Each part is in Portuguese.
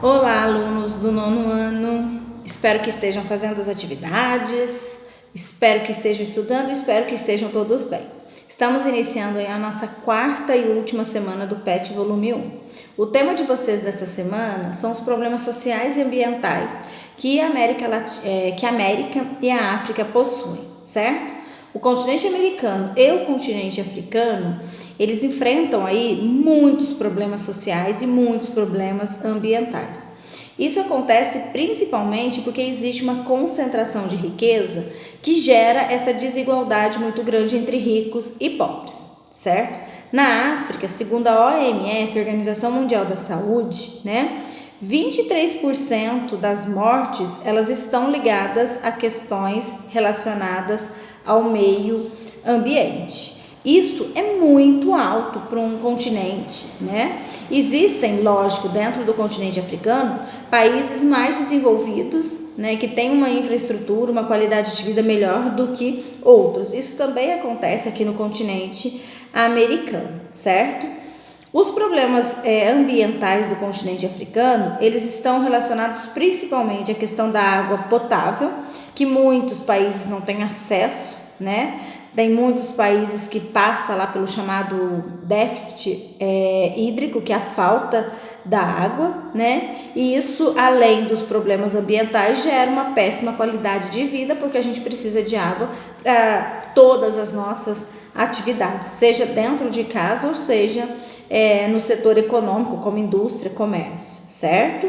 Olá, alunos do nono ano. Espero que estejam fazendo as atividades, espero que estejam estudando, espero que estejam todos bem. Estamos iniciando aí a nossa quarta e última semana do PET Volume 1. O tema de vocês desta semana são os problemas sociais e ambientais que a América e a África possuem, certo? O continente americano e o continente africano, eles enfrentam aí muitos problemas sociais e muitos problemas ambientais. Isso acontece principalmente porque existe uma concentração de riqueza que gera essa desigualdade muito grande entre ricos e pobres, certo? Na África, segundo a OMS, Organização Mundial da Saúde, 23% das mortes, elas estão ligadas a questões relacionadas ao meio ambiente. Isso é muito alto para um continente, Existem, lógico, dentro do continente africano, países mais desenvolvidos, que têm uma infraestrutura, uma qualidade de vida melhor do que outros. Isso também acontece aqui no continente americano, certo? Os problemas ambientais do continente africano, eles estão relacionados principalmente à questão da água potável, que muitos países não têm acesso, Tem muitos países que passam lá pelo chamado déficit hídrico, que é a falta da água, E isso, além dos problemas ambientais, gera uma péssima qualidade de vida, porque a gente precisa de água para todas as nossas atividades, seja dentro de casa ou seja no setor econômico, como indústria, comércio, certo?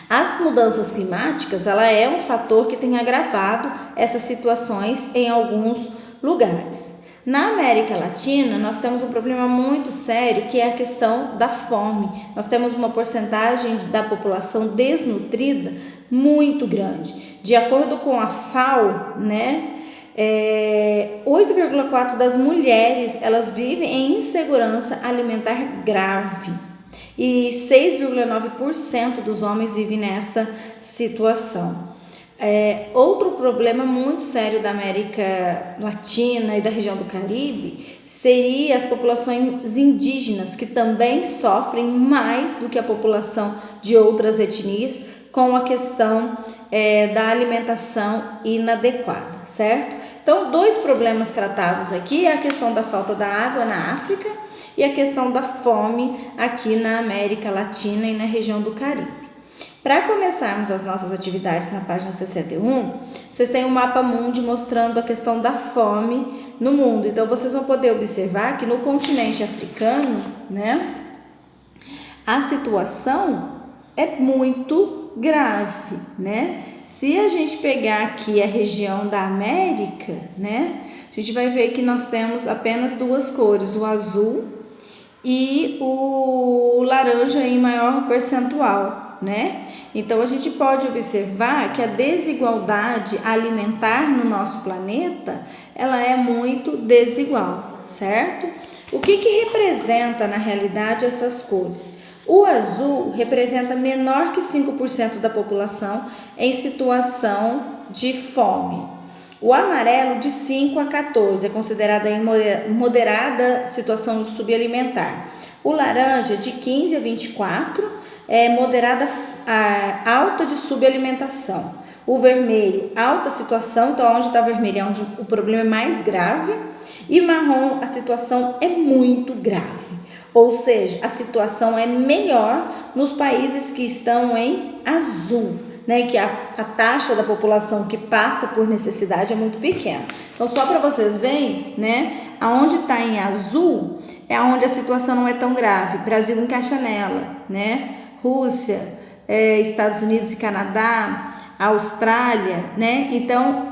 As mudanças climáticas, ela é um fator que tem agravado essas situações em alguns lugares. Na América Latina, nós temos um problema muito sério, que é a questão da fome. Nós temos uma porcentagem da população desnutrida muito grande. De acordo com a FAO, 8,4% das mulheres, elas vivem em insegurança alimentar grave. E 6,9% dos homens vivem nessa situação. Outro problema muito sério da América Latina e da região do Caribe seria as populações indígenas, que também sofrem mais do que a população de outras etnias com a questão da alimentação inadequada, certo? Então, dois problemas tratados aqui é a questão da falta da água na África e a questão da fome aqui na América Latina e na região do Caribe. Para começarmos as nossas atividades na página 61, vocês têm um mapa mundi mostrando a questão da fome no mundo. Então, vocês vão poder observar que no continente africano, a situação é muito grave, Se a gente pegar aqui a região da América, a gente vai ver que nós temos apenas duas cores, o azul e o laranja em maior percentual, Então, a gente pode observar que a desigualdade alimentar no nosso planeta, ela é muito desigual, certo? O que representa, na realidade, essas cores? O azul representa menor que 5% da população em situação de fome. O amarelo, de 5 a 14, é considerada em moderada situação de subalimentar. O laranja, de 15 a 24, é moderada alta de subalimentação. O vermelho, alta situação, então onde está vermelho é onde o problema é mais grave. E marrom, a situação é muito grave. Ou seja, a situação é melhor nos países que estão em azul, que a taxa da população que passa por necessidade é muito pequena. Então, só para vocês verem, aonde está em azul é onde a situação não é tão grave. Brasil encaixa nela, Rússia, Estados Unidos e Canadá, Austrália, Então,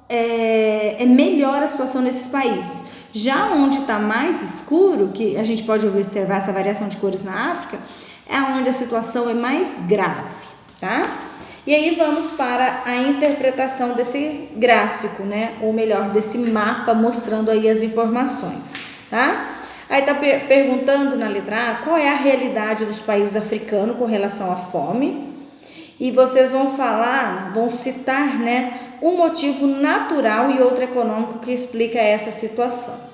é melhor a situação nesses países. Já onde está mais escuro, que a gente pode observar essa variação de cores na África, é onde a situação é mais grave, tá? E aí vamos para a interpretação desse gráfico, ou melhor, desse mapa mostrando aí as informações, tá? Aí tá perguntando na letra A qual é a realidade dos países africanos com relação à fome. E vocês vão citar, um motivo natural e outro econômico que explica essa situação,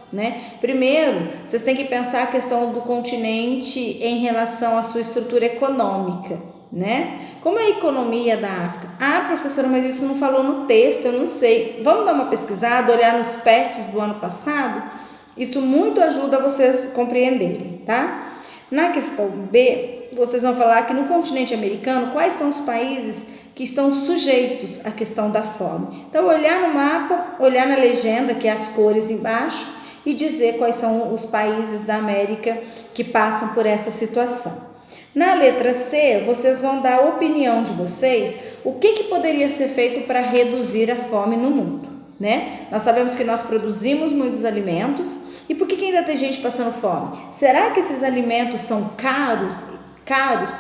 Primeiro, vocês têm que pensar a questão do continente em relação à sua estrutura econômica, né? Como é a economia da África? Ah, professora, mas isso não falou no texto, eu não sei. Vamos dar uma pesquisada, olhar nos PETs do ano passado? Isso muito ajuda vocês a compreenderem, tá? Na questão B, vocês vão falar que no continente americano, quais são os países que estão sujeitos à questão da fome. Então, olhar no mapa, olhar na legenda, que é as cores embaixo, e dizer quais são os países da América que passam por essa situação. Na letra C, vocês vão dar a opinião de vocês, o que poderia ser feito para reduzir a fome no mundo, né? Nós sabemos que nós produzimos muitos alimentos, e por que ainda tem gente passando fome? Será que esses alimentos são caros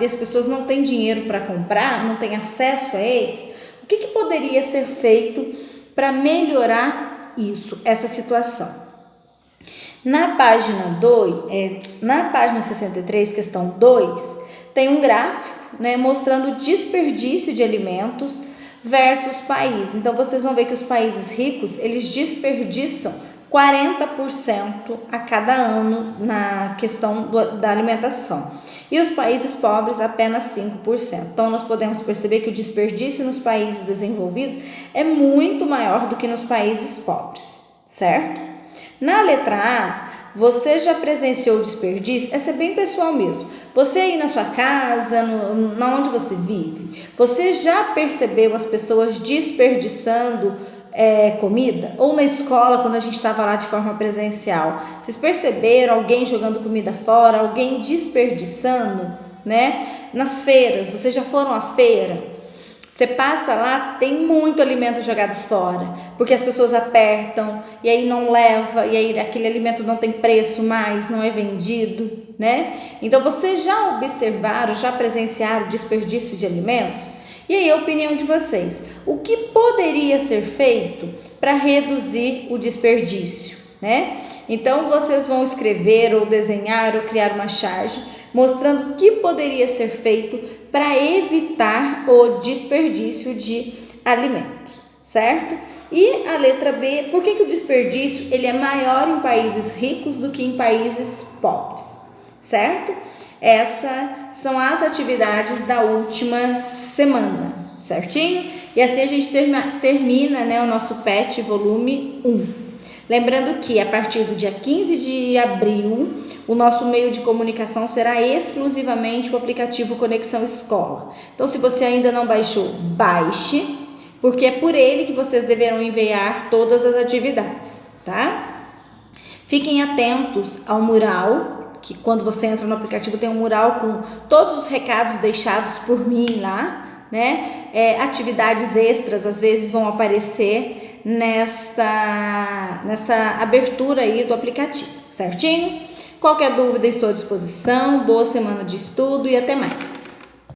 e as pessoas não têm dinheiro para comprar, não têm acesso a eles? O que poderia ser feito para melhorar isso, essa situação? Na página 2, na página 63, questão 2, tem um gráfico, né, mostrando o desperdício de alimentos versus países. Então, vocês vão ver que os países ricos, eles desperdiçam 40% a cada ano na questão da alimentação. E os países pobres, apenas 5%. Então, nós podemos perceber que o desperdício nos países desenvolvidos é muito maior do que nos países pobres, certo? Na letra A, você já presenciou o desperdício? Essa é bem pessoal mesmo. Você aí na sua casa, na onde você vive, você já percebeu as pessoas desperdiçando comida? Ou na escola, quando a gente estava lá de forma presencial, vocês perceberam alguém jogando comida fora, alguém desperdiçando, né? Nas feiras, vocês já foram à feira? Você passa lá, tem muito alimento jogado fora, porque as pessoas apertam e aí não leva, e aí aquele alimento não tem preço mais, não é vendido, né? Então, vocês já observaram, já presenciaram o desperdício de alimentos? E aí, a opinião de vocês, o que poderia ser feito para reduzir o desperdício, né? Então, vocês vão escrever ou desenhar ou criar uma charge mostrando o que poderia ser feito para evitar o desperdício de alimentos, certo? E a letra B, por que o desperdício ele é maior em países ricos do que em países pobres, certo? Essas são as atividades da última semana, certinho? E assim a gente termina, né, o nosso PET volume 1. Lembrando que a partir do dia 15 de abril, o nosso meio de comunicação será exclusivamente o aplicativo Conexão Escola. Então, se você ainda não baixou, baixe, porque é por ele que vocês deverão enviar todas as atividades, tá? Fiquem atentos ao mural, que quando você entra no aplicativo tem um mural com todos os recados deixados por mim lá, né? Atividades extras às vezes vão aparecer nesta abertura aí do aplicativo, certinho? Qualquer dúvida estou à disposição, boa semana de estudo e até mais!